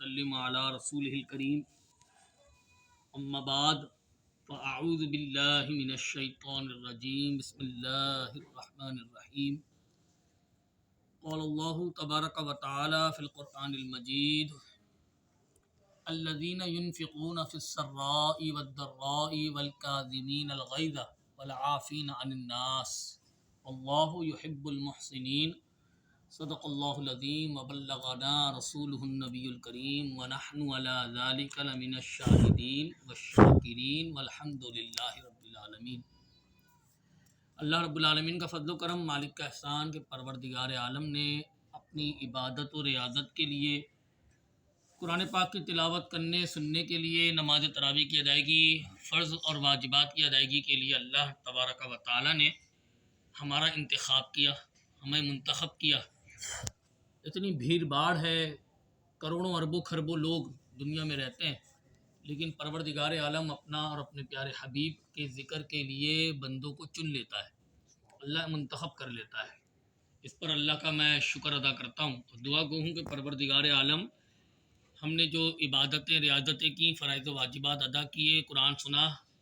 وسلم علی رسولہ الکریم اما بعد فاعوذ باللہ من الشیطان الرجیم بسم اللہ الرحمن الرحیم قال اللہ تبارک و تعالی فی القرآن المجید الذین ينفقون فی السراء والضراء والکاظمین الغیظ والعافین عن الناس واللہ یحب المحسنین صدق اللہ العظیم وبلغنا رسولہ النبی الکریم ونحن علی ذلک لمن الشاہدین والشاکرین والحمد للہ رب العالمین۔ اللہ رب العالمین کا فضل و کرم، مالک کا احسان کہ پروردگار عالم نے اپنی عبادت و ریاضت کے لیے، قرآن پاک کی تلاوت کرنے سننے کے لیے، نماز تراویح کی ادائیگی، فرض اور واجبات کی ادائیگی کے لیے اللہ تبارک و تعالی نے ہمارا انتخاب کیا، ہمیں منتخب کیا۔ اتنی بھیڑ باڑ ہے، کروڑوں اربوں خربوں لوگ دنیا میں رہتے ہیں، لیکن پروردگار عالم اپنا اور اپنے پیارے حبیب کے ذکر کے لیے بندوں کو چن لیتا ہے، اللہ منتخب کر لیتا ہے۔ اس پر اللہ کا میں شکر ادا کرتا ہوں اور دعا گو ہوں کہ پروردگار عالم ہم نے جو عبادتیں ریاضتیں کی، فرائض و واجبات ادا کیے، قرآن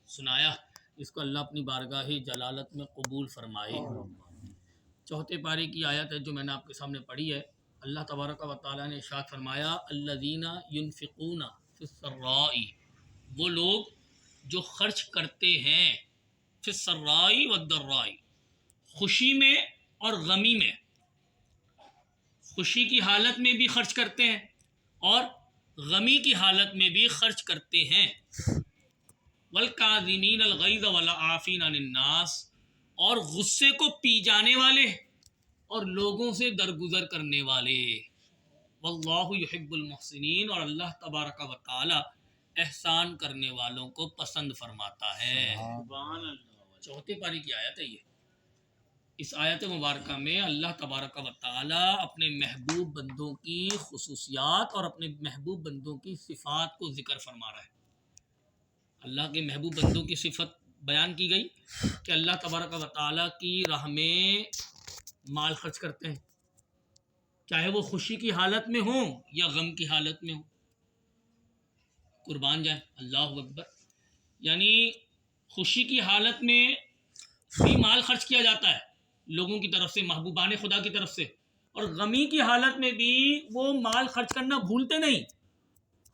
سنایا، اس کو اللہ اپنی بارگاہ جلالت میں قبول فرمائے۔ چوتھے پارے کی آیت ہے جو میں نے آپ کے سامنے پڑھی ہے۔ اللہ تبارک و تعالیٰ نے ارشاد فرمایا الذین ینفقون فی السراء، وہ لوگ جو خرچ کرتے ہیں، فی السراء والضراء، خوشی میں اور غمی میں، خوشی کی حالت میں بھی خرچ کرتے ہیں اور غمی کی حالت میں بھی خرچ کرتے ہیں، والکاظمین الغیظ والعافین عن الناس، اور غصے کو پی جانے والے اور لوگوں سے درگزر کرنے والے، واللہ یحب المحسنین، اور اللہ تبارک و تعالی احسان کرنے والوں کو پسند فرماتا ہے۔ سبحان اللہ۔ چوتھے پارے کی آیت ہے یہ۔ اس آیت مبارکہ میں اللہ تبارک و تعالی اپنے محبوب بندوں کی خصوصیات اور اپنے محبوب بندوں کی صفات کو ذکر فرما رہا ہے۔ اللہ کے محبوب بندوں کی صفت بیان کی گئی کہ اللہ تبارک و تعالی کی راہ میں مال خرچ کرتے ہیں، چاہے وہ خوشی کی حالت میں ہوں یا غم کی حالت میں ہوں۔ قربان جائیں، اللہ اکبر۔ یعنی خوشی کی حالت میں بھی مال خرچ کیا جاتا ہے لوگوں کی طرف سے، محبوبان خدا کی طرف سے، اور غمی کی حالت میں بھی وہ مال خرچ کرنا بھولتے نہیں،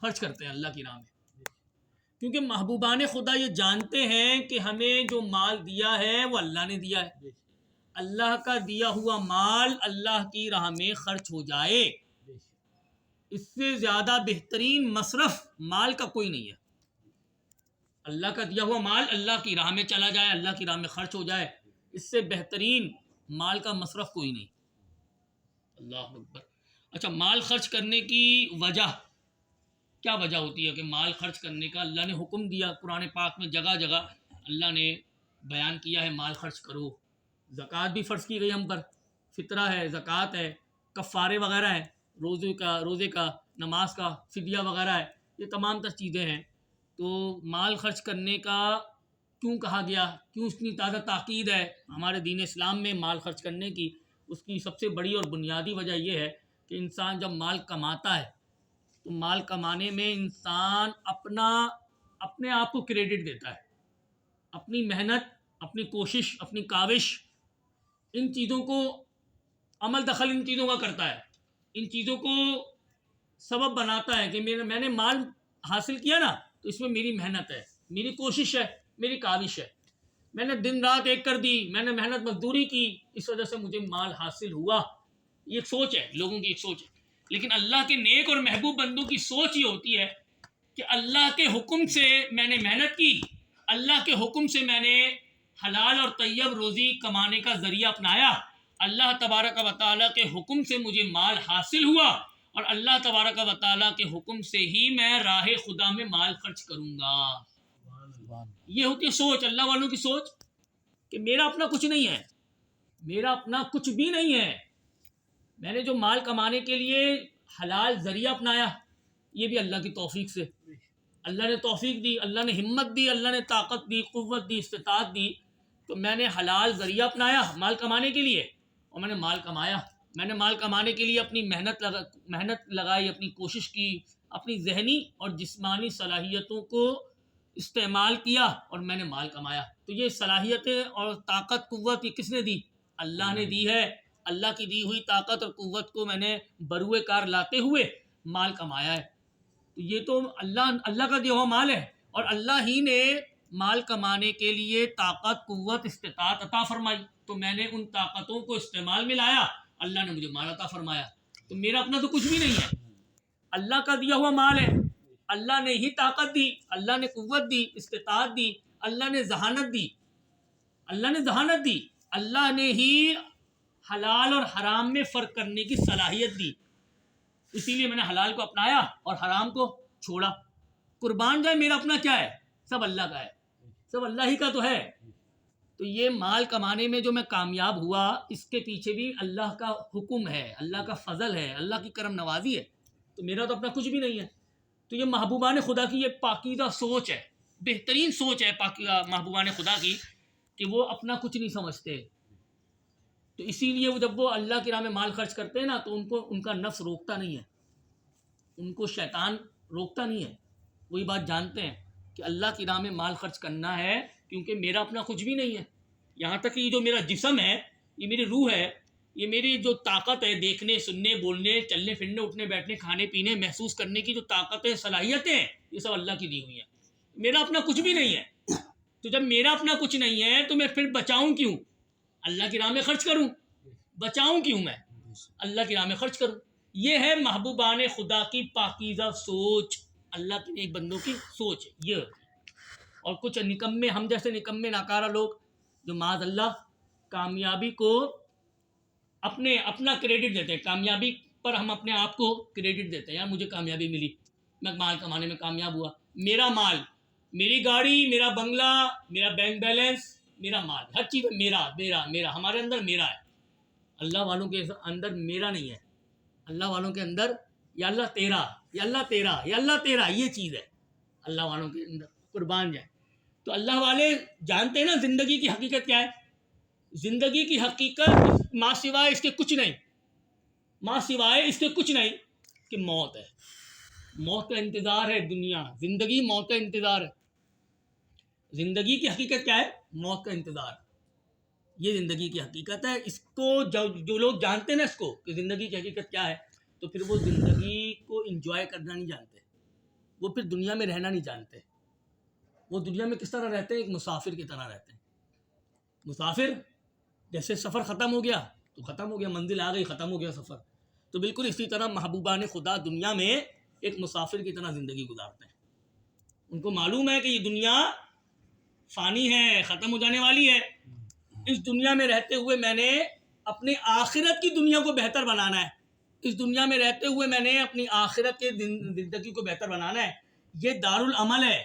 خرچ کرتے ہیں اللہ کی راہ میں، کیونکہ محبوبان خدا یہ جانتے ہیں کہ ہمیں جو مال دیا ہے وہ اللہ نے دیا ہے۔ اللہ کا دیا ہوا مال اللہ کی راہ میں خرچ ہو جائے، اس سے زیادہ بہترین مصرف مال کا کوئی نہیں ہے۔ اللہ کا دیا ہوا مال اللہ کی راہ میں چلا جائے، اللہ کی راہ میں خرچ ہو جائے، اس سے بہترین مال کا مصرف کوئی نہیں۔ اللہ اکبر۔ اچھا، مال خرچ کرنے کی وجہ کیا وجہ ہوتی ہے کہ مال خرچ کرنے کا اللہ نے حکم دیا؟ قرآن پاک میں جگہ جگہ اللہ نے بیان کیا ہے مال خرچ کرو۔ زکوٰۃ بھی فرض کی گئی ہم پر، فطرہ ہے، زکوٰۃ ہے، کفارے وغیرہ ہے، روزے کا، نماز کا فدیہ وغیرہ ہے، یہ تمام تر چیزیں ہیں۔ تو مال خرچ کرنے کا کیوں کہا گیا، کیوں اتنی تازہ تاکید ہے ہمارے دین اسلام میں مال خرچ کرنے کی؟ اس کی سب سے بڑی اور بنیادی وجہ یہ ہے کہ انسان جب مال کماتا ہے تو مال کمانے میں انسان اپنے آپ کو کریڈٹ دیتا ہے، اپنی محنت، اپنی کوشش، اپنی کاوش، ان چیزوں کو عمل دخل ان چیزوں کا کرتا ہے، ان چیزوں کو سبب بناتا ہے کہ میں نے مال حاصل کیا نا تو اس میں میری محنت ہے، میری کوشش ہے، میری کاوش ہے، میں نے دن رات ایک کر دی، میں نے محنت مزدوری کی، اس وجہ سے مجھے مال حاصل ہوا۔ یہ ایک سوچ ہے، لوگوں کی ایک سوچ ہے، لیکن اللہ کے نیک اور محبوب بندوں کی سوچ یہ ہوتی ہے کہ اللہ کے حکم سے میں نے محنت کی، اللہ کے حکم سے میں نے حلال اور طیب روزی کمانے کا ذریعہ اپنایا، اللہ تبارک و تعالیٰ کے حکم سے مجھے مال حاصل ہوا، اور اللہ تبارک و تعالیٰ کے حکم سے ہی میں راہ خدا میں مال خرچ کروں گا۔ یہ ہوتی ہے سوچ، اللہ والوں کی سوچ کہ میرا اپنا کچھ نہیں ہے، میرا اپنا کچھ بھی نہیں ہے، میں نے جو مال کمانے کے لیے حلال ذریعہ اپنایا یہ بھی اللہ کی توفیق سے، اللہ نے توفیق دی، اللہ نے ہمت دی، اللہ نے طاقت دی، قوت دی، استطاعت دی، تو میں نے حلال ذریعہ اپنایا مال کمانے کے لیے، اور میں نے مال کمایا، میں نے مال کمانے کے لیے اپنی محنت لگائی، اپنی کوشش کی، اپنی ذہنی اور جسمانی صلاحیتوں کو استعمال کیا اور میں نے مال کمایا. تو یہ صلاحیتیں اور طاقت قوت یہ کس نے دی؟ اللہ نے دی ہے. اللہ کی دی ہوئی طاقت اور قوت کو میں نے بروئے کار لاتے ہوئے مال کمایا ہے. تو یہ تو اللہ کا دیا ہوا مال ہے، اور اللہ ہی نے مال کمانے کے لیے طاقت قوت استطاعت عطا فرمائی. تو میں نے ان طاقتوں کو استعمال میں لایا، اللہ نے مجھے مال عطا فرمایا. تو میرا اپنا تو کچھ بھی نہیں ہے، اللہ کا دیا ہوا مال ہے. اللہ نے ہی طاقت دی، اللہ نے قوت دی، استطاعت دی، اللہ نے ذہانت دی، اللہ نے ہی حلال اور حرام میں فرق کرنے کی صلاحیت دی. اسی لیے میں نے حلال کو اپنایا اور حرام کو چھوڑا. قربان جائے میرا اپنا کیا ہے؟ سب اللہ کا ہے، سب اللہ ہی کا تو ہے. تو یہ مال کمانے میں جو میں کامیاب ہوا، اس کے پیچھے بھی اللہ کا حکم ہے، اللہ کا فضل ہے، اللہ کی کرم نوازی ہے. تو میرا تو اپنا کچھ بھی نہیں ہے. تو یہ محبوبان خدا کی یہ پاکیزہ سوچ ہے، بہترین سوچ ہے محبوبان خدا کی، کہ وہ اپنا کچھ نہیں سمجھتے. تو اسی لیے وہ جب وہ اللہ کی راہ میں مال خرچ کرتے ہیں نا، تو ان کا نفس روکتا نہیں ہے، ان کو شیطان روکتا نہیں ہے. وہی بات جانتے ہیں کہ اللہ کی راہ میں مال خرچ کرنا ہے، کیونکہ میرا اپنا کچھ بھی نہیں ہے. یہاں تک کہ یہ جو میرا جسم ہے، یہ میری روح ہے، یہ میری جو طاقت ہے، دیکھنے سننے بولنے چلنے پھرنے اٹھنے بیٹھنے کھانے پینے محسوس کرنے کی جو طاقتیں صلاحیتیں ہیں، یہ سب اللہ کی دی ہوئی ہیں. میرا اپنا کچھ بھی نہیں ہے. تو جب میرا اپنا کچھ نہیں ہے تو میں پھر بچاؤں کیوں؟ اللہ کی راہ میں خرچ کروں. بچاؤں کیوں میں؟ اللہ کی راہ میں خرچ کروں. یہ ہے محبوبان خدا کی پاکیزہ سوچ، اللہ کے نیک بندوں کی سوچ یہ. اور کچھ نکمے، ہم جیسے نکمے ناکارہ لوگ جو معاذ اللہ کامیابی کو اپنا کریڈٹ دیتے ہیں، کامیابی پر ہم اپنے آپ کو کریڈٹ دیتے ہیں. یار مجھے کامیابی ملی، میں مال کمانے میں کامیاب ہوا، میرا مال، میری گاڑی، میرا بنگلہ، میرا بینک بیلنس، میرا مال، ہر چیز میرا میرا میرا. ہمارے اندر میرا ہے، اللہ والوں کے اندر میرا نہیں ہے. اللہ والوں کے اندر یا اللہ تیرا، یا اللہ تیرا، یا اللہ تیرا، یہ چیز ہے اللہ والوں کے اندر. قربان جائیں. تو اللہ والے جانتے ہیں نا زندگی کی حقیقت کیا ہے. زندگی کی حقیقت ماں سوائے اس کے کچھ نہیں، ماں سوائے اس کے کچھ نہیں کہ موت ہے. موت کا انتظار ہے دنیا، زندگی موت کا انتظار ہے. زندگی کی حقیقت کیا ہے؟ موت کا انتظار. یہ زندگی کی حقیقت ہے. اس کو جو لوگ جانتے ہیں نا اس کو کہ زندگی کی حقیقت کیا ہے، تو پھر وہ زندگی کو انجوائے کرنا نہیں جانتے، وہ پھر دنیا میں رہنا نہیں جانتے. وہ دنیا میں کس طرح رہتے ہیں؟ ایک مسافر کی طرح رہتے ہیں. مسافر جیسے سفر ختم ہو گیا تو ختم ہو گیا، منزل آ گئی، ختم ہو گیا سفر. تو بالکل اسی طرح محبوبان خدا دنیا میں ایک مسافر کی طرح زندگی گزارتے ہیں. ان کو معلوم ہے کہ یہ دنیا فانی ہے، ختم ہو جانے والی ہے. اس دنیا میں رہتے ہوئے میں نے اپنی آخرت کی دنیا کو بہتر بنانا ہے. اس دنیا میں رہتے ہوئے میں نے اپنی آخرت کے زندگی کو بہتر بنانا ہے. یہ دارالعمل ہے،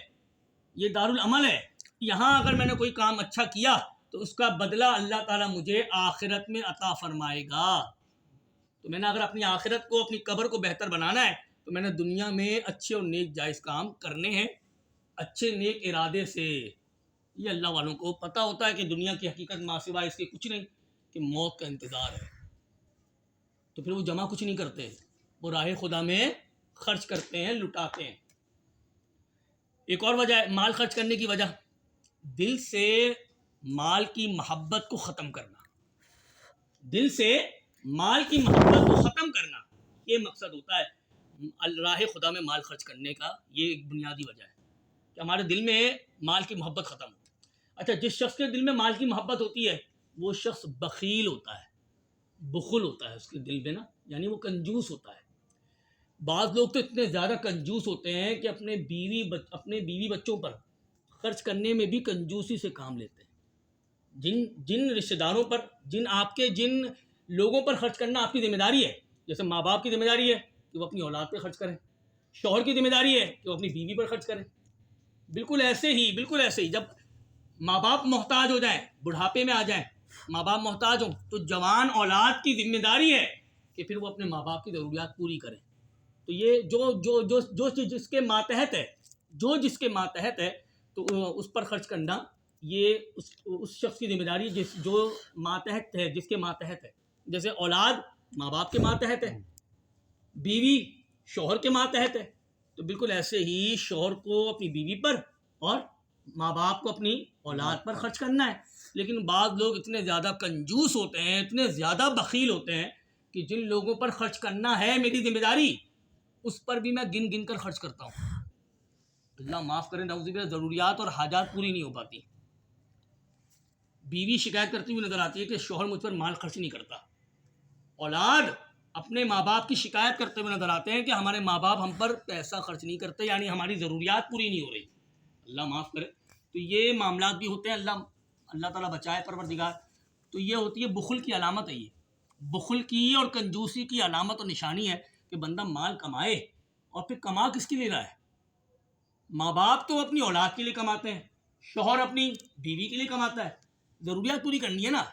یہ دارالعمل ہے. یہاں اگر میں نے کوئی کام اچھا کیا تو اس کا بدلہ اللہ تعالیٰ مجھے آخرت میں عطا فرمائے گا. تو میں نے اگر اپنی آخرت کو، اپنی قبر کو بہتر بنانا ہے تو میں نے دنیا میں اچھے اور نیک جائز کام کرنے ہیں، اچھے نیک ارادے سے. یہ اللہ والوں کو پتہ ہوتا ہے کہ دنیا کی حقیقت ماں سوائے اس کے کچھ نہیں، کہ موت کا انتظار ہے. تو پھر وہ جمع کچھ نہیں کرتے، وہ راہ خدا میں خرچ کرتے ہیں، لٹاتے ہیں. ایک اور وجہ ہے مال خرچ کرنے کی وجہ، دل سے مال کی محبت کو ختم کرنا. دل سے مال کی محبت کو ختم کرنا، یہ مقصد ہوتا ہے راہ خدا میں مال خرچ کرنے کا. یہ ایک بنیادی وجہ ہے کہ ہمارے دل میں مال کی محبت ختم ہو. اچھا، جس شخص کے دل میں مال کی محبت ہوتی ہے وہ شخص بخیل ہوتا ہے، بخل ہوتا ہے اس کے دل میں نا، یعنی وہ کنجوس ہوتا ہے. بعض لوگ تو اتنے زیادہ کنجوس ہوتے ہیں کہ اپنے بیوی بچوں پر خرچ کرنے میں بھی کنجوسی سے کام لیتے ہیں. جن رشتہ داروں پر، جن لوگوں پر خرچ کرنا آپ کی ذمہ داری ہے، جیسے ماں باپ کی ذمہ داری ہے کہ وہ اپنی اولاد پہ خرچ کریں، شوہر کی ذمہ داری ہے کہ وہ اپنی بیوی پر خرچ کریں. بالکل ایسے ہی جب ماں باپ محتاج ہو جائیں، بڑھاپے میں آ جائیں، ماں باپ محتاج ہوں، تو جوان اولاد کی ذمہ داری ہے کہ پھر وہ اپنے ماں باپ کی ضروریات پوری کریں. تو یہ جو جس کے ماتحت ہے تو اس پر خرچ کرنا یہ اس شخص کی ذمہ داری جو ماتحت ہے، جس کے ماتحت ہے. جیسے اولاد ماں باپ کے ماتحت ہے، بیوی شوہر کے ماتحت ہے، تو بالکل ایسے ہی شوہر کو اپنی بیوی پر اور ماں باپ کو اپنی اولاد پر خرچ کرنا ہے. لیکن بعض لوگ اتنے زیادہ کنجوس ہوتے ہیں, اتنے زیادہ بخیل ہوتے ہیں کہ جن لوگوں پر خرچ کرنا ہے میری ذمہ داری, اس پر بھی میں گن گن کر خرچ کرتا ہوں. اللہ معاف کریں, نعوذ باللہ, ضروریات اور حاجات پوری نہیں ہو پاتی. بیوی شکایت کرتی ہوئی نظر آتی ہے کہ شوہر مجھ پر مال خرچ نہیں کرتا. اولاد اپنے ماں باپ کی شکایت کرتے ہوئے نظر آتے ہیں کہ ہمارے ماں باپ ہم پر پیسہ خرچ نہیں کرتے, یعنی ہماری ضروریات پوری نہیں ہو رہی. اللہ معاف کرے. تو یہ معاملات بھی ہوتے ہیں. اللہ تعالیٰ بچائے پروردگار. تو یہ ہوتی ہے بخل کی علامت ہے. یہ بخل کی اور کنجوسی کی علامت اور نشانی ہے کہ بندہ مال کمائے اور پھر کما کس کے لیے رہا ہے. ماں باپ تو اپنی اولاد کے لیے کماتے ہیں, شوہر اپنی بیوی کے لیے کماتا ہے. ضروریات پوری کرنی ہے نا.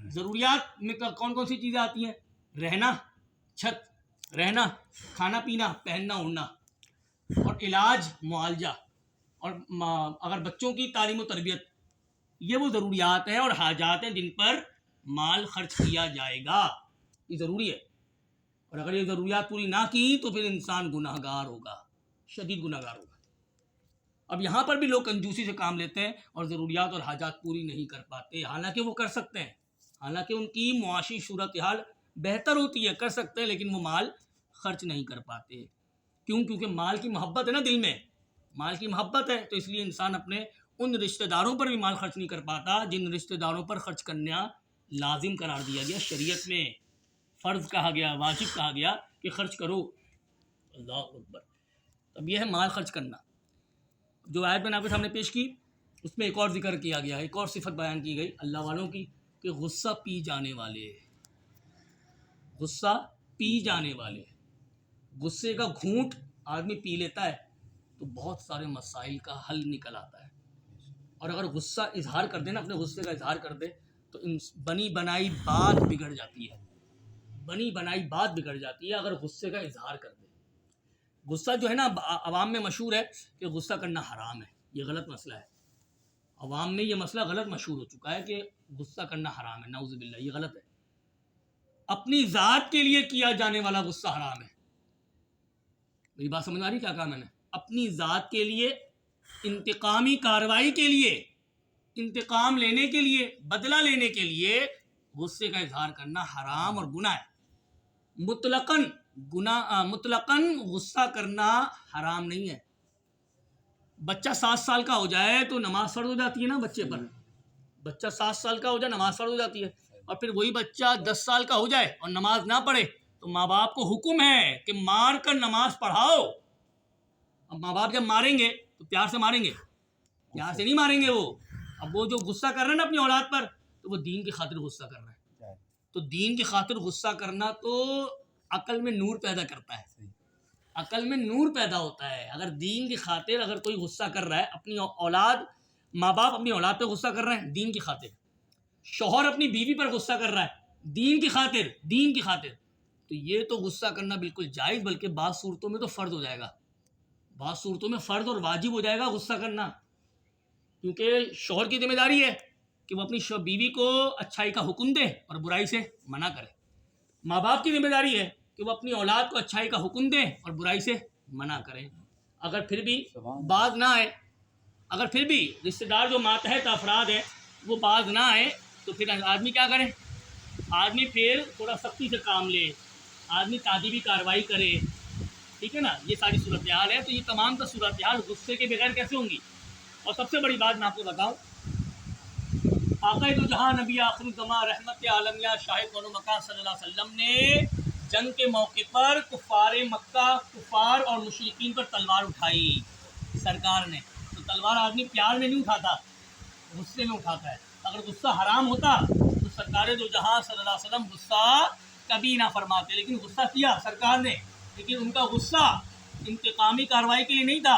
ضروریات میں کون کون سی چیزیں آتی ہیں؟ رہنا, چھت, رہنا, کھانا پینا, پہننا اوڑھنا, اور علاج, معالجہ, اور اگر بچوں کی تعلیم و تربیت. یہ وہ ضروریات ہیں اور حاجات ہیں جن پر مال خرچ کیا جائے گا. یہ ضروری ہے. اور اگر یہ ضروریات پوری نہ کی تو پھر انسان گناہ گار ہوگا, شدید گناہ گار ہوگا. اب یہاں پر بھی لوگ کنجوسی سے کام لیتے ہیں اور ضروریات اور حاجات پوری نہیں کر پاتے, حالانکہ وہ کر سکتے ہیں, حالانکہ ان کی معاشی صورتحال بہتر ہوتی ہے, کر سکتے ہیں, لیکن وہ مال خرچ نہیں کر پاتے. کیوں؟ کیونکہ مال کی محبت ہے نا دل میں, مال کی محبت ہے. تو اس لیے انسان اپنے ان رشتہ داروں پر بھی مال خرچ نہیں کر پاتا جن رشتہ داروں پر خرچ کرنا لازم قرار دیا گیا, شریعت میں فرض کہا گیا, واجب کہا گیا کہ خرچ کرو. اللہ اکبر. اب یہ ہے مال خرچ کرنا. جو آیت میں نے آپ کے سامنے پیش کی اس میں ایک اور ذکر کیا گیا, ایک اور صفت بیان کی گئی اللہ والوں کی, کہ غصہ پی جانے والے, غصہ پی جانے والے. غصے کا گھونٹ آدمی پی لیتا ہے تو بہت سارے مسائل کا حل نکل آتا ہے. اور اگر غصہ اظہار کر دے نا, اپنے غصے کا اظہار کر دے, تو بنی بنائی بات بگڑ جاتی ہے, بنی بنائی بات بگڑ جاتی ہے اگر غصے کا اظہار کر دے. غصہ جو ہے نا عوام میں مشہور ہے کہ غصہ کرنا حرام ہے. یہ غلط مسئلہ ہے. عوام میں یہ مسئلہ غلط مشہور ہو چکا ہے کہ غصہ کرنا حرام ہے. نعوذ باللہ, یہ غلط ہے. اپنی ذات کے لیے کیا جانے والا غصہ حرام ہے. میری بات سمجھ آ رہی کیا کہا میں نے؟ اپنی ذات کے لیے, انتقامی کارروائی کے لیے, انتقام لینے کے لیے, بدلہ لینے کے لیے غصے کا اظہار کرنا حرام اور گناہ ہے. مطلقاً غصہ کرنا حرام نہیں ہے. بچہ 7 سال کا ہو جائے تو نماز فرض ہو جاتی ہے نا بچے پر. بچہ 7 سال کا ہو جائے نماز فرض ہو جاتی ہے. اور پھر وہی بچہ 10 سال کا ہو جائے اور نماز نہ پڑھے تو ماں باپ کو حکم ہے کہ مار کر نماز پڑھاؤ. اب ماں باپ جب ماریں گے تو پیار سے ماریں گے, پیار سے نہیں ماریں گے وہ. اب وہ جو غصہ کر رہا ہے نا اپنی اولاد پر, تو وہ دین کی خاطر غصہ کر رہا ہے. تو دین کی خاطر غصہ کرنا تو عقل میں نور پیدا کرتا ہے, عقل میں نور پیدا ہوتا ہے. اگر دین کی خاطر اگر کوئی غصہ کر رہا ہے, اپنی اولاد, ماں باپ اپنی اولاد پہ غصہ کر رہے ہیں دین کی خاطر, شوہر اپنی بیوی پر غصہ کر رہا ہے دین کی خاطر, دین کی خاطر, تو یہ تو غصہ کرنا بالکل جائز, بلکہ بعض صورتوں میں تو فرض ہو جائے گا, بعض صورتوں میں فرض اور واجب ہو جائے گا غصہ کرنا. کیونکہ شوہر کی ذمہ داری ہے کہ وہ اپنی بیوی کو اچھائی کا حکم دے اور برائی سے منع کرے. ماں باپ کی ذمہ داری ہے کہ وہ اپنی اولاد کو اچھائی کا حکم دیں اور برائی سے منع کریں. اگر پھر بھی باز نہ آئے, اگر پھر بھی رشتہ دار جو ماتحت افراد ہیں وہ باز نہ آئے, تو پھر آدمی کیا کرے؟ آدمی پھر تھوڑا سختی سے کام لے, آدمی تعدیبی کارروائی کرے. ٹھیک ہے نا, یہ ساری صورتحال ہے. تو یہ تمام تو صورتحال غصے کے بغیر کیسے ہوں گی؟ اور سب سے بڑی بات میں آپ کو بتاؤں, آقا دو جہاں نبی آخر الزماں رحمت عالمیہ شاہد کون مکہ صلی اللہ علیہ وسلم نے جنگ کے موقع پر کفار مکہ, کفار اور مشرکین پر تلوار اٹھائی سرکار نے. تو تلوار آدمی پیار میں نہیں اٹھاتا, غصے میں اٹھاتا ہے. اگر غصہ حرام ہوتا تو سرکار دو جہاں صلی اللہ علیہ وسلم غصہ کبھی نہ فرماتے, لیکن غصہ کیا سرکار نے. لیکن ان کا غصہ انتقامی کارروائی کے لیے نہیں تھا,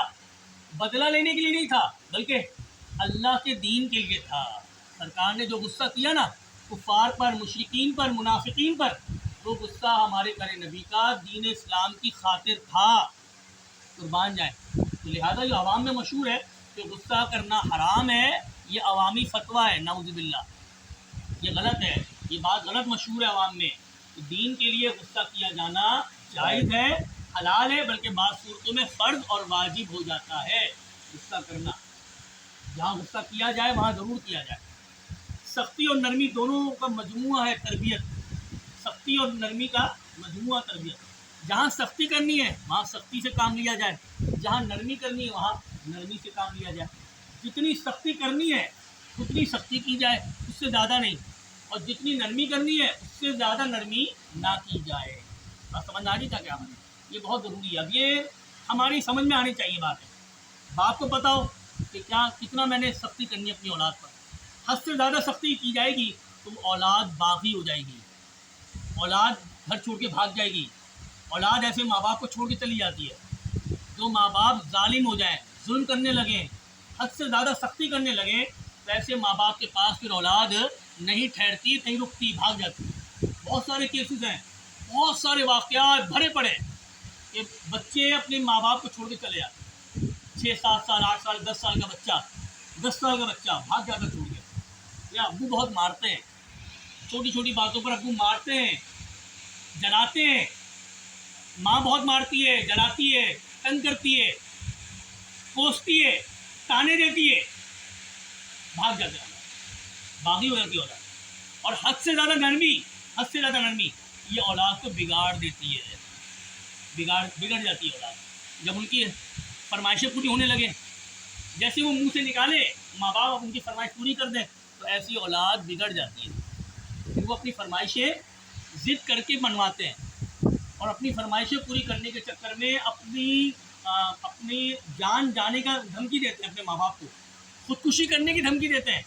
بدلہ لینے کے لیے نہیں تھا, بلکہ اللہ کے دین کے لیے تھا. سرکار نے جو غصہ کیا نا کفار پر, مشرکین پر, منافقین پر, وہ غصہ ہمارے پیارے نبی کا دین اسلام کی خاطر تھا. قربان جائیں. تو لہذا جو عوام میں مشہور ہے کہ غصہ کرنا حرام ہے, یہ عوامی فتویٰ ہے. نعوذ باللہ, یہ غلط ہے, یہ بات غلط مشہور ہے عوام میں. تو دین کے لیے غصہ کیا جانا جائز ہے, حلال ہے بلکہ بعض صورتوں میں فرض اور واجب ہو جاتا ہے غصہ کرنا. جہاں غصہ کیا جائے وہاں ضرور کیا جائے. سختی اور نرمی دونوں کا مجموعہ ہے تربیت. سختی اور نرمی کا مجموعہ تربیت. جہاں سختی کرنی ہے وہاں سختی سے کام لیا جائے, جہاں نرمی کرنی ہے وہاں نرمی سے کام لیا جائے. جتنی سختی کرنی ہے اتنی سختی کی جائے, اس سے زیادہ نہیں, اور جتنی نرمی کرنی ہے اس سے زیادہ نرمی نہ کی جائے. بات سمجھ آ رہی تھا کیا؟ یہ بہت ضروری ہے. اب یہ ہماری سمجھ میں آنی چاہیے بات ہے. باپ کو پتا ہو کہ کتنا میں نے سختی کرنی ہے اپنی اولاد پر. حد سے زیادہ سختی کی جائے گی تو اولاد باغی ہو جائے گی, اولاد گھر چھوڑ کے بھاگ جائے گی. اولاد ایسے ماں باپ کو چھوڑ کے چلی جاتی ہے. جو ماں باپ ظالم ہو جائیں, ظلم کرنے لگیں, حد سے زیادہ سختی کرنے لگیں, تو ایسے ماں باپ کے پاس پھر اولاد نہیں ٹھہرتی, نہیں رکتی, بھاگ جاتی. بہت سارے کیسز ہیں, بہت سارے واقعات بھرے پڑے کہ بچے اپنے ماں باپ کو چھوڑ کے چلے جاتے. 6-7 سال 8 سال 10 سال کا بچہ 10 سال کا بچہ بھاگ جاتا چھوڑ کے. یا ابو بہت مارتے ہیں, چھوٹی چھوٹی باتوں پر ابو مارتے ہیں, جلاتے ہیں. ماں بہت مارتی ہے, جلاتی ہے, تنگ کرتی ہے, کوستی ہے, تانے دیتی ہے, بھاگ جاتے ہیں, باغی ہو جاتی ہے اولاد. اور حد سے زیادہ نرمی یہ اولاد کو بگاڑ دیتی ہے, بگڑ جاتی ہے اولاد. جب ان کی فرمائشیں پوری ہونے لگے, جیسے وہ منہ سے نکالے ماں باپ اب ان کی فرمائش پوری کر دیں, تو ایسی اولاد بگڑ جاتی ہے. پھر وہ اپنی فرمائشیں ضد کر کے منواتے ہیں, اور اپنی فرمائشیں پوری کرنے کے چکر میں اپنی جان جانے کا دھمکی دیتے ہیں اپنے ماں باپ کو, خودکشی کرنے کی دھمکی دیتے ہیں.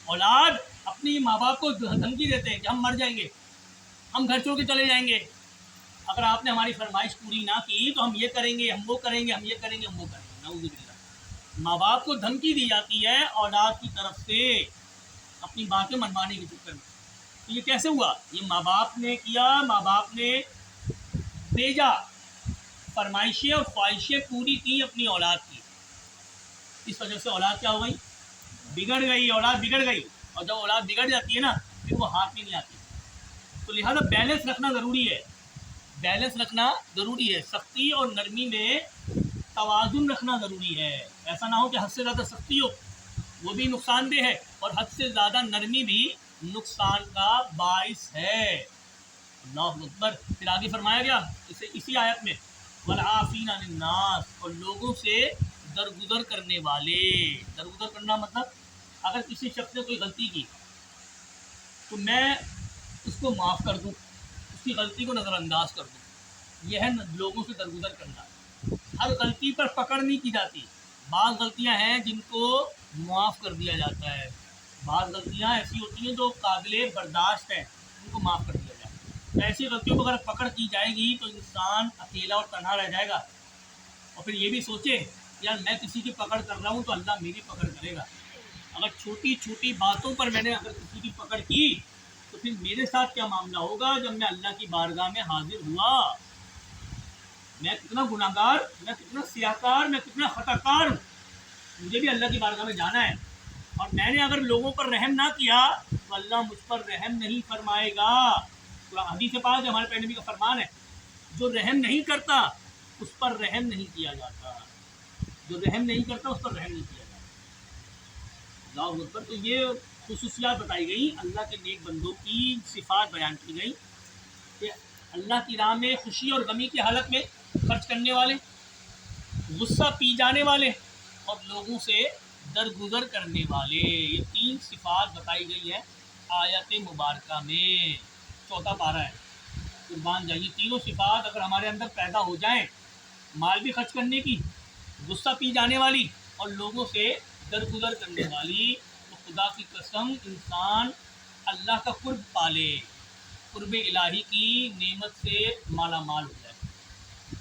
اولاد اپنی ماں باپ کو دھمکی دیتے ہیں کہ ہم مر جائیں گے, ہم گھر چھوڑ کے چلے جائیں گے, اگر آپ نے ہماری فرمائش پوری نہ کی تو ہم یہ کریں گے, ہم وہ کریں گے, ہم یہ کریں گے, ہم وہ کریں گے. نعوذ باللہ. ماں باپ کو دھمکی دی جاتی ہے اولاد کی طرف سے اپنی باتیں منوانے کے چکر میں. تو یہ کیسے ہوا؟ یہ ماں باپ نے کیا, ماں باپ نے بھیجا, فرمائشیں اور خواہشیں پوری کی اپنی اولاد کی. اس وجہ سے اولاد کیا ہو گئی؟ بگڑ گئی. اولاد بگڑ گئی, اور جب اولاد بگڑ جاتی ہے نا پھر وہ ہاتھ میں نہیں آتی. تو لہذا بیلنس رکھنا ضروری ہے, بیلنس رکھنا ضروری ہے. سختی اور نرمی میں توازن رکھنا ضروری ہے. ایسا نہ ہو کہ حد سے زیادہ سختی ہو, وہ بھی نقصان دہ ہے, اور حد سے زیادہ نرمی بھی نقصان کا باعث ہے. اللہ اکبر. پھر آگے فرمایا گیا اسی آیت میں والعافین عن الناس, اور لوگوں سے درگزر کرنے والے. درگزر کرنا مطلب اگر کسی شخص نے کوئی غلطی کی تو میں اس کو معاف کر دوں, اس کی غلطی کو نظر انداز کر دوں. یہ ہے لوگوں سے درگزر کرنا. ہر غلطی پر پکڑ نہیں کی جاتی. بعض غلطیاں ہیں جن کو معاف کر دیا جاتا ہے, بعض غلطیاں ایسی ہوتی ہیں جو قابل برداشت ہیں, ان کو معاف کر دیا جاتا ہے. ایسی غلطیوں کو اگر پکڑ کی جائے گی تو انسان اکیلا اور تنہا رہ جائے گا, اور پھر یہ بھی سوچے یار میں کسی کی پکڑ کر رہا ہوں تو اللہ میری پکڑ کرے گا. اگر چھوٹی چھوٹی باتوں پر میں نے اگر کسی کی پکڑ کی تو پھر میرے ساتھ کیا معاملہ ہوگا جب میں اللہ کی بارگاہ میں حاضر ہوا. میں کتنا گناہ گار, میں کتنا سیاہ کار, میں کتنا خطا کار ہوں. مجھے بھی اللہ کی بارگاہ میں جانا ہے, اور میں نے اگر لوگوں پر رحم نہ کیا تو اللہ مجھ پر رحم نہیں فرمائے گا. حدیث پاک ہے, ہمارے پیغمبر کا فرمان ہے, جو رحم نہیں کرتا اس پر رحم نہیں کیا جاتا, جو رحم نہیں کرتا اس پر رحم نہیں کیا جاتا. اللہ اکبر. تو یہ خصوصیات بتائی گئی, اللہ کے نیک بندوں کی صفات بیان کی گئی کہ اللہ کی راہ میں خوشی اور غمی کی حالت میں خرچ کرنے والے, غصہ پی جانے والے, اور لوگوں سے درگزر کرنے والے. یہ 3 صفات بتائی گئی ہیں آیت مبارکہ میں. 4 پارہ ہے. قربان جائیے, تینوں صفات اگر ہمارے اندر پیدا ہو جائیں, مال بھی خرچ کرنے کی, غصہ پی جانے والی, اور لوگوں سے درگزر کرنے والی, تو خدا کی قسم انسان اللہ کا قرب پالے, قرب الہی کی نعمت سے مالا مال ہو جائے.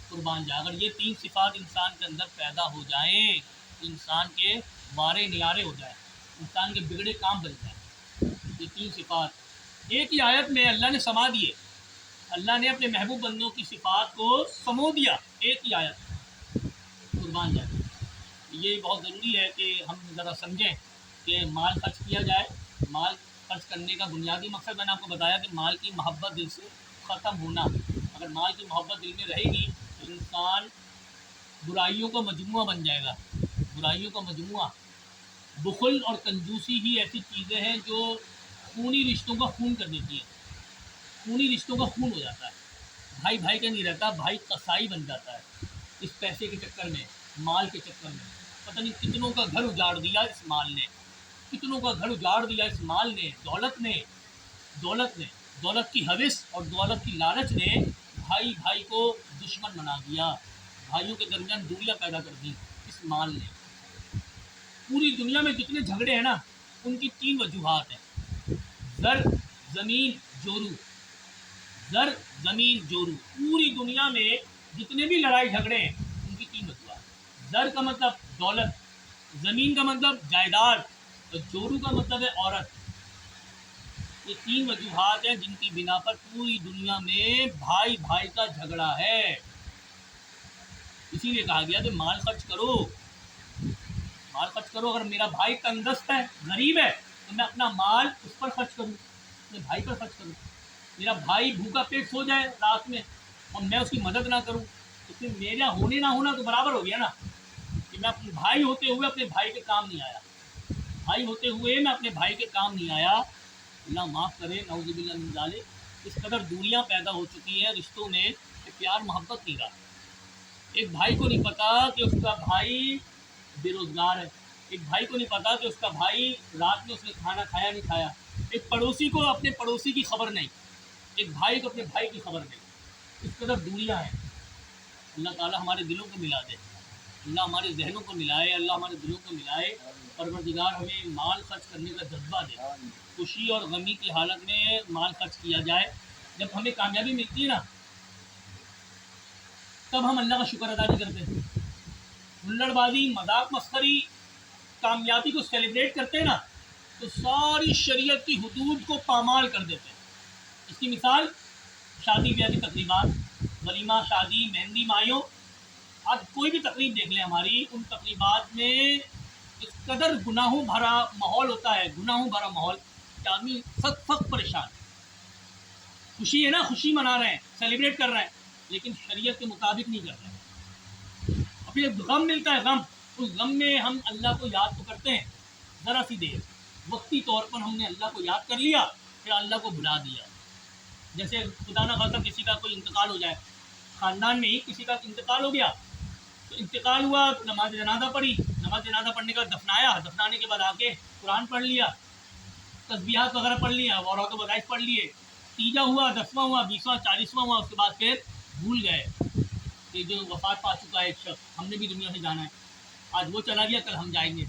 قربان جائے, اگر یہ 3 صفات انسان کے اندر پیدا ہو جائیں تو انسان کے وارے نیارے ہو جائیں, انسان کے بگڑے کام بن جائیں. یہ 3 صفات ایک ہی آیت میں اللہ نے سما دیے. اللہ نے اپنے محبوب بندوں کی صفات کو سمو دیا ایک ہی آیت. قربان جائے. یہ بہت ضروری ہے کہ ہم ذرا سمجھیں کہ مال خرچ کیا جائے. مال خرچ کرنے کا بنیادی مقصد میں نے آپ کو بتایا کہ مال کی محبت دل سے ختم ہونا. اگر مال کی محبت دل میں رہے گی تو انسان برائیوں کا مجموعہ بن جائے گا، برائیوں کا مجموعہ۔ بخل اور کنجوسی ہی ایسی چیزیں ہیں جو خونی رشتوں کا خون کر دیتی ہیں، خونی رشتوں کا خون ہو جاتا ہے، بھائی بھائی کا نہیں رہتا، بھائی قصائی بن جاتا ہے اس پیسے کے چکر میں، مال کے چکر میں۔ پتہ نہیں کتنوں کا گھر اجاڑ دیا اس مال نے، کتنوں کا گھر اجاڑ دیا اس مال نے، دولت نے، دولت کی ہوس اور دولت کی لالچ نے بھائی بھائی کو دشمن بنا دیا، بھائیوں کے درمیان دوریاں پیدا کر دی اس مال نے۔ پوری دنیا میں جتنے جھگڑے ہیں نا، ان کی 3 وجوہات ہیں: زر، زمین، جورو۔ زر، زمین، جورو۔ پوری دنیا میں جتنے بھی لڑائی جھگڑے ہیں ان کی 3 وجوہات۔ زر کا مطلب دولت، زمین کا مطلب جائیداد، اور جورو کا مطلب ہے عورت۔ یہ 3 وجوہات ہیں جن کی بنا پر پوری دنیا میں بھائی بھائی کا جھگڑا ہے۔ اسی لیے کہا گیا کہ مال خرچ کرو، مال خرچ کرو۔ اگر میرا بھائی تنگدست ہے، غریب ہے، تو میں اپنا مال اس پر خرچ کروں، اپنے بھائی پر خرچ کروں۔ میرا بھائی بھوکا پیٹ سو جائے رات میں اور میں اس کی مدد نہ کروں، تو پھر میرا ہونے نہ ہونا تو برابر ہو گیا نا، کہ میں اپنے بھائی ہوتے ہوئے اپنے بھائی کے کام نہیں آیا، بھائی ہوتے ہوئے میں اپنے بھائی کے کام نہیں آیا۔ اللہ معاف کرے، نعوذ باللہ من ذالک۔ اس قدر دوریاں پیدا ہو چکی ہیں رشتوں میں کہ پیار محبت نہیں رہا۔ ایک بھائی کو نہیں پتا کہ اس کا بھائی بے روزگار ہے، ایک بھائی کو نہیں پتا کہ اس کا بھائی رات میں اس نے کھانا کھایا نہیں کھایا، ایک پڑوسی کو اپنے پڑوسی کی خبر نہیں، ایک بھائی کو اپنے بھائی کی خبر نہیں۔ اس قدر دوریاں ہیں۔ اللہ تعالی ہمارے دلوں کو ملا دے، اللہ ہمارے ذہنوں کو ملائے، اللہ ہمارے دلوں کو ملائے۔ پروردگار ہمیں مال خرچ کرنے کا جذبہ دے، خوشی اور غمی کی حالت میں مال خرچ کیا جائے۔ جب ہمیں کامیابی ملتی ہے نا، تب ہم اللہ کا شکر ادا نہیں کرتے۔ ہلڑ بازی، مذاق مسخری، کامیابی کو سیلیبریٹ کرتے ہیں نا، تو ساری شریعت کی حدود کو پامال کر دیتے ہیں۔ اس کی مثال شادی بیاہ کی تقریبات، ولیمہ، شادی، مہندی، مایوں، آج کوئی بھی تقریب دیکھ لیں ہماری، ان تقریبات میں اس قدر گناہوں بھرا ماحول ہوتا ہے، گناہوں بھرا ماحول کہ آدمی سخت پریشان۔ خوشی ہے نا، خوشی منا رہے ہیں، سیلیبریٹ کر رہے ہیں، لیکن شریعت کے مطابق نہیں کر رہے ہیں۔ ابھی ایک غم ملتا ہے، غم، اس غم میں ہم اللہ کو یاد تو کرتے ہیں ذرا سی دیر، وقتی طور پر ہم نے اللہ کو یاد کر لیا، پھر اللہ کو بھلا دیا۔ جیسے خدا نہ خواستہ کسی کا کوئی انتقال ہو جائے، خاندان میں ہی کسی کا انتقال ہو گیا، تو انتقال ہوا، نماز جنازہ پڑھی، نماز جنازہ پڑھنے کے بعد دفنایا، دفنانے کے بعد آ کے قرآن پڑھ لیا، تسبیحات وغیرہ پڑھ لیا، اورات و وظائف پڑھ لیے، تیجا ہوا، 10واں ہوا، 20واں، 40واں ہوا، اس کے بعد پھر بھول گئے کہ جو وفات پا چکا ہے ایک شخص، ہم نے بھی دنیا سے جانا ہے، آج وہ چلا گیا، کل ہم جائیں گے،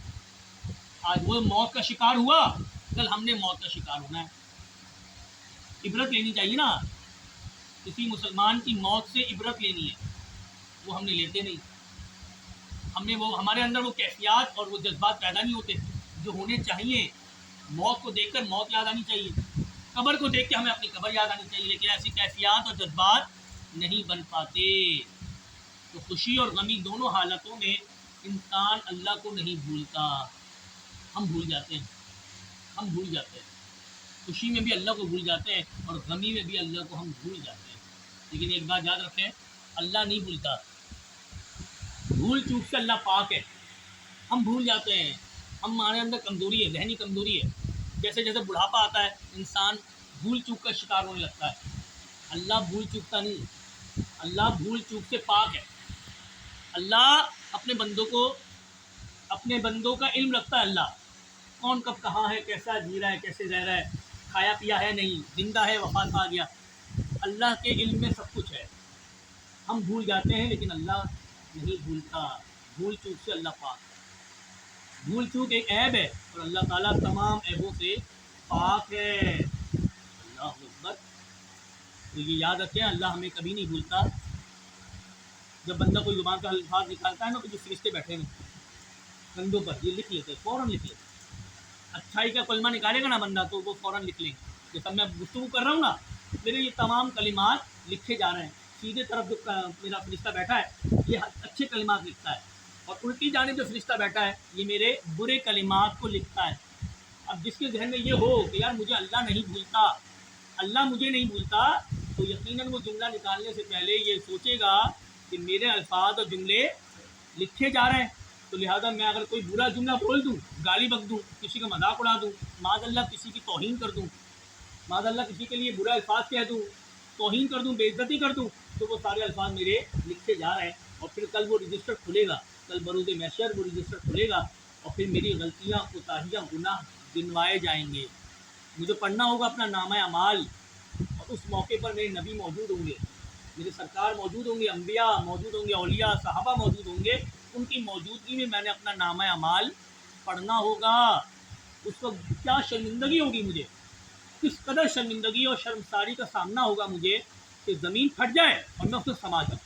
آج وہ موت کا شکار ہوا، کل ہم نے موت کا شکار ہونا ہے۔ عبرت لینی چاہیے نا، کسی مسلمان کی موت سے عبرت لینی ہے، وہ ہم نے لیتے نہیں، ہمارے اندر وہ کیفیات اور وہ جذبات پیدا نہیں ہوتے جو ہونے چاہیے۔ موت کو دیکھ کر موت یاد آنی چاہیے، قبر کو دیکھ کے ہمیں اپنی قبر یاد آنی چاہیے، لیکن ایسی کیفیات اور جذبات نہیں بن پاتے۔ تو خوشی اور غمی دونوں حالتوں میں انسان اللہ کو نہیں بھولتا، ہم بھول جاتے ہیں، ہم بھول جاتے ہیں، خوشی میں بھی اللہ کو بھول جاتے ہیں اور غمی میں بھی اللہ کو ہم بھول جاتے ہیں۔ لیکن ایک بات یاد رکھیں، اللہ نہیں بھولتا، بھول چوک سے اللہ پاک ہے، ہم بھول جاتے ہیں، ہمارے اندر کمزوری ہے، ذہنی کمزوری ہے۔ جیسے جیسے بڑھاپا آتا ہے انسان بھول چوک کا شکار ہونے لگتا ہے، اللہ بھول چوکتا نہیں، اللہ بھول چوک سے پاک ہے۔ اللہ اپنے بندوں کا علم رکھتا ہے، اللہ کون کب کہاں ہے، کیسا جی رہا ہے، کیسے رہ رہا ہے، کھایا پیا ہے نہیں، زندہ ہے، وفات پا گیا، اللہ کے علم میں سب کچھ ہے۔ ہم بھول جاتے ہیں لیکن اللہ نہیں بھولتا، بھول چوک سے اللہ پاک ہے۔ بھول چوک ایک عیب ہے اور اللہ تعالیٰ تمام عیبوں سے پاک ہے۔ اللہ اکبر۔ تو یہ یاد رکھیں، اللہ ہمیں کبھی نہیں بھولتا۔ جب بندہ کوئی زبان کا الفاظ نکالتا ہے نا، تو جو فرشتے بیٹھے ہیں کندھوں پر، یہ لکھ لیتے، فوراً لکھ لیتے۔ اچھائی کا کلمہ نکالے گا نا بندہ تو وہ فوراً لکھ لیں گے۔ جیسا میں گفتگو کر رہا ہوں نا، میرے یہ تمام کلمات لکھے جا رہے ہیں، سیدھے طرف جو میرا فرشتہ بیٹھا ہے یہ اچھے کلمات لکھتا ہے، اور الٹی جانب جو فرشتہ بیٹھا ہے یہ میرے برے کلمات کو لکھتا ہے۔ اب جس کے ذہن میں یہ ہو کہ یار مجھے اللہ نہیں بھولتا، اللہ مجھے نہیں بھولتا، تو یقیناً وہ جملہ نکالنے سے پہلے یہ سوچے گا کہ میرے الفاظ اور جملے لکھے جا رہے ہیں، تو لہٰذا میں اگر کوئی برا جملہ بول دوں، گالی بک دوں، کسی کا مذاق اڑا دوں، معاذ اللہ کسی کی توہین کر دوں، معاذ اللہ کسی کے لیے برا الفاظ کہہ دوں، توہین کر دوں، بے عزتی کر دوں، تو وہ سارے الفاظ میرے لکھے جا رہے ہیں، اور پھر کل وہ رجسٹر کھلے گا، کل بروز محشر وہ رجسٹر کھلے گا، اور پھر میری غلطیاں، کوتاہیاں، گناہ گنوائے جائیں گے۔ مجھے پڑھنا ہوگا اپنا نامہ اعمال، اور اس موقع پر میرے نبی موجود ہوں گے، میرے سرکار موجود ہوں گے، انبیاء موجود ہوں گے، اولیاء صحابہ موجود ہوں گے، ان کی موجودگی میں نے اپنا نامہ اعمال پڑھنا ہوگا۔ اس وقت کیا شرمندگی ہوگی مجھے، کس قدر شرمندگی اور شرمساری کا سامنا ہوگا مجھے کہ زمین پھٹ جائے اور میں اس میں سما جاؤں،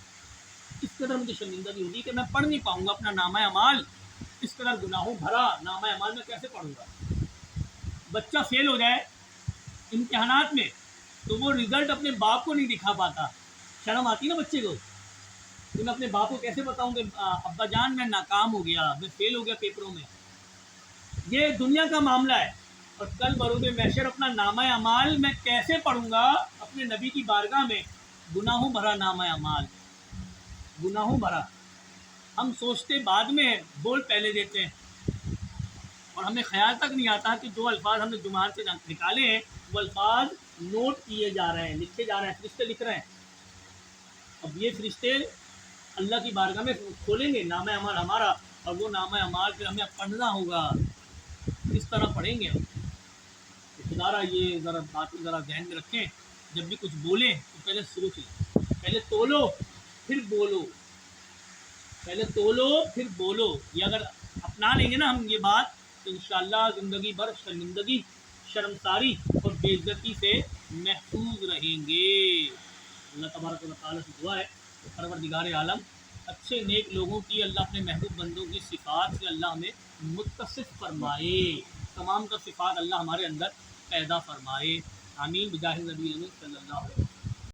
اس قدر مجھے شرمندگی ہوگی کہ میں پڑھ نہیں پاؤں گا اپنا نامہ اعمال، اس قدر گناہوں بھرا نامہ اعمال میں کیسے پڑھوں گا۔ بچہ فیل ہو جائے امتحانات میں تو وہ رزلٹ اپنے باپ کو نہیں دکھا پاتا، شرم آتی نا بچے کو، تو میں اپنے باپ کو کیسے بتاؤں کہ ابا جان میں ناکام ہو گیا، میں فیل ہو گیا پیپروں میں۔ یہ دنیا کا معاملہ ہے، اور کل بروز محشر اپنا نامہ اعمال میں کیسے پڑھوں گا اپنے نبی کی بارگاہ میں، گناہوں بھرا نامہ اعمال، گناہوں بھرا۔ ہم سوچتے بعد میں ہیں، بول پہلے دیتے ہیں، اور ہمیں خیال تک نہیں آتا کہ جو الفاظ ہم نے زبان سے نکالے ہیں وہ الفاظ نوٹ کیے جا رہے ہیں، لکھے جا رہے ہیں، فرشتے لکھ رہے ہیں۔ اب یہ فرشتے اللہ کی بارگاہ میں کھولیں گے نامہ اعمال ہمارا، اور وہ نامہ اعمال پھر ہمیں پڑھنا ہوگا، کس طرح پڑھیں گے ہم۔ خدا یہ ذرا بات ذرا ذہن میں رکھیں، جب بھی کچھ بولیں تو پہلے سوچ لیں، پہلے تولو پھر بولو، پہلے تولو پھر بولو۔ یہ اگر اپنا لیں گے نا ہم یہ بات، تو انشاءاللہ زندگی بھر شرمندگی، شرمساری اور بے عزتی سے محفوظ رہیں گے۔ اللہ تبارک و تعالیٰ سے دعا ہے کہ پروردگار عالم اچھے نیک لوگوں کی، اللہ اپنے محبوب بندوں کی صفات سے اللہ ہمیں متصف فرمائے، تمام کا صفات اللہ ہمارے اندر پیدا فرمائے، آمین بجاہ نبی صلی اللہ علیہ وسلم۔